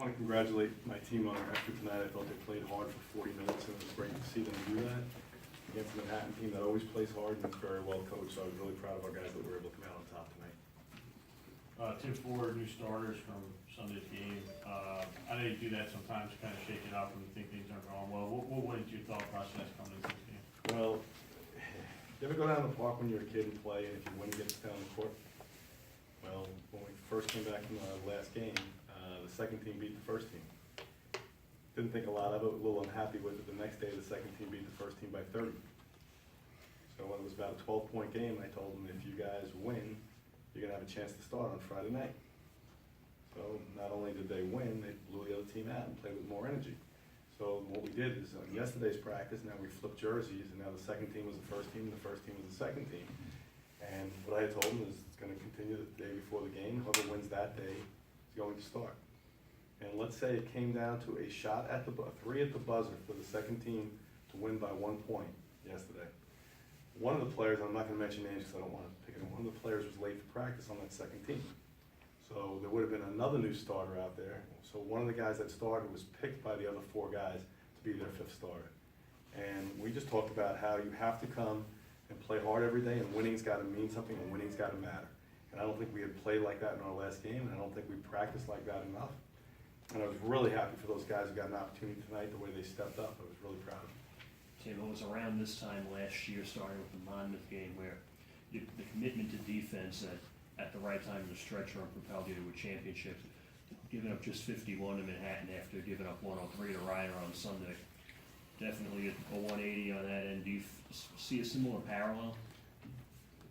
I want to congratulate my team on their effort tonight. I thought they played hard for 40 minutes, and it was great to see them do that against the Manhattan team that always plays hard and is very well coached. So I was really proud of our guys that were able to come out on top tonight. Tim Ford, new starters from Sunday's game. I know you do that sometimes, kind of shake it up when you think things aren't going well. What was your thought process coming into this game? Well, you ever go down to the park when you're a kid and play, and if you win, you get to stay on the court? Well, when we first came back from the last game, the second team beat the first team. Didn't think a lot of it, a little unhappy with it. The next day, the second team beat the first team by 30. So when it was about a 12-point game, I told them, if you guys win, you're going to have a chance to start on Friday night. So not only did they win, they blew the other team out and played with more energy. So what we did is on yesterday's practice, now we flipped jerseys, and now the second team was the first team, and the first team was the second team. And what I had told them is it's going to continue the day before the game. Whoever wins that day is going to start. And let's say it came down to a shot at the three at the buzzer for the second team to win by 1 point yesterday. One of the players, I'm not going to mention names because I don't want to pick it, one of the players was late for practice on that second team. So there would have been another new starter out there. So one of the guys that started was picked by the other four guys to be their fifth starter. And we just talked about how you have to come and play hard every day, and winning's got to mean something, and winning's got to matter. And I don't think we had played like that in our last game, and I don't think we practiced like that enough. And I was really happy for those guys who got an opportunity tonight, the way they stepped up. I was really proud of them. Tim, it was around this time last year, starting with the Monmouth game, where the commitment to defense at the right time in the stretch run propelled you to a championship. Giving up just 51 to Manhattan after giving up 103 to Ryder on Sunday. Definitely a 180 on that end. Do you see a similar parallel?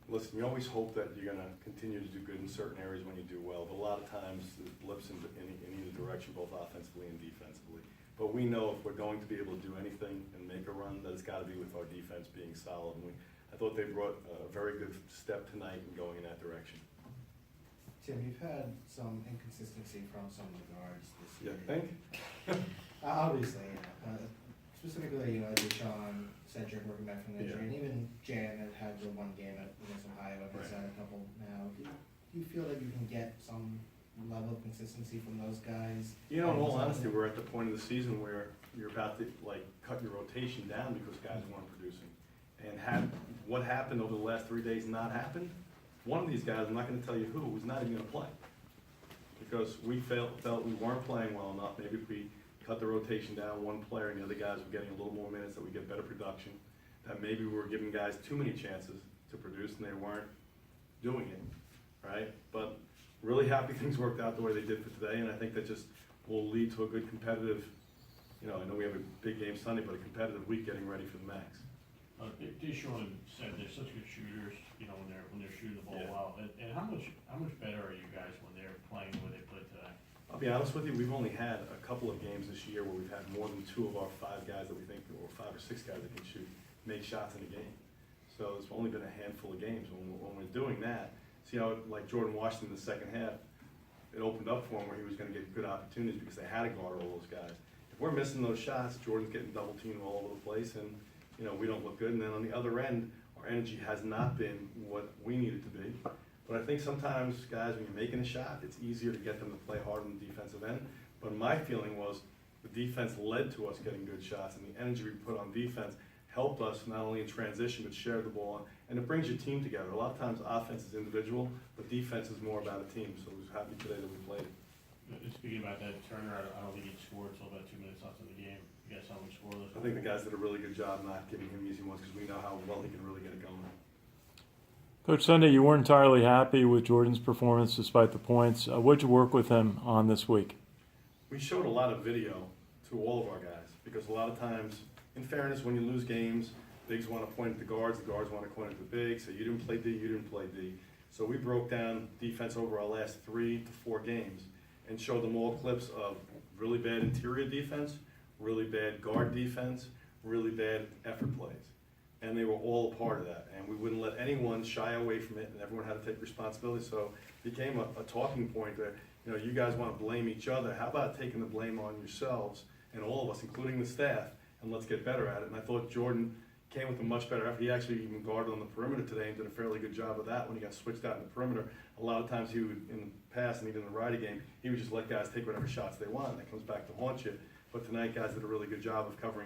Listen, you always hope that you're going to continue to do good in certain areas when you do well, but a lot of times it blips in either direction, both offensively and defensively. But we know if we're going to be able to do anything and make a run, that it's got to be with our defense being solid. And I thought they brought a very good step tonight in going in that direction. Tim, you've had some inconsistency from some of the guards this year. Yeah, think? Obviously, specifically, Deshaun, Cedric working back from injury, and even Jan that had the one game against Ohio, and he's had a couple now. Do you feel that you can get some level of consistency from those guys? You know, in all honesty, we're at the point of the season where you're about to cut your rotation down because guys weren't producing. And had what happened over the last 3 days not happened, one of these guys, I'm not going to tell you who, was not even going to play. Because we felt we weren't playing well enough. Maybe if we cut the rotation down one player and the other guys were getting a little more minutes, that we get better production. That maybe we were giving guys too many chances to produce and they weren't doing it, right? But really happy things worked out the way they did for today, and I think that just will lead to a good competitive, I know we have a big game Sunday, but a competitive week getting ready for the Max. Deshaun said they're such good shooters, when they're shooting the ball Yeah. well. And how much better are you guys when they're playing the way they played today? I'll be honest with you, we've only had a couple of games this year where we've had more than 2 of our 5 guys that we think, or 5 or 6 guys that can shoot, make shots in a game. So it's only been a handful of games. When we're doing that, see how, like Jordan Washington in the second half, it opened up for him where he was going to get good opportunities because they had to guard all those guys. If we're missing those shots, Jordan's getting double teamed all over the place, and we don't look good. And then on the other end, our energy has not been what we need it to be. But I think sometimes, guys, when you're making a shot, it's easier to get them to play hard on the defensive end. But my feeling was the defense led to us getting good shots, and the energy we put on defense helped us not only in transition, but share the ball. And it brings your team together. A lot of times offense is individual, but defense is more about a team. So I was happy today that we played it. Speaking about that, Turner, I don't think he scored until about 2 minutes left in the game. You guys saw him scoreless. I think the guys did a really good job not giving him easy ones because we know how well he can really get it going. Coach, Sunday, you weren't entirely happy with Jordan's performance despite the points. What'd you work with him on this week? We showed a lot of video to all of our guys because a lot of times, in fairness, when you lose games, bigs want to point at the guards want to point at the bigs. So you didn't play D, you didn't play D. So we broke down defense over our last 3 to 4 games and showed them all clips of really bad interior defense, really bad guard defense, really bad effort plays. And they were all a part of that. And we wouldn't let anyone shy away from it, and everyone had to take responsibility. So it became a talking point that, you guys want to blame each other. How about taking the blame on yourselves and all of us, including the staff, and let's get better at it. And I thought Jordan came with a much better effort. He actually even guarded on the perimeter today and did a fairly good job of that when he got switched out in the perimeter. A lot of times he would, in past, and even in the Rider game, he would just let guys take whatever shots they want, and that comes back to haunt you. But tonight, guys did a really good job of covering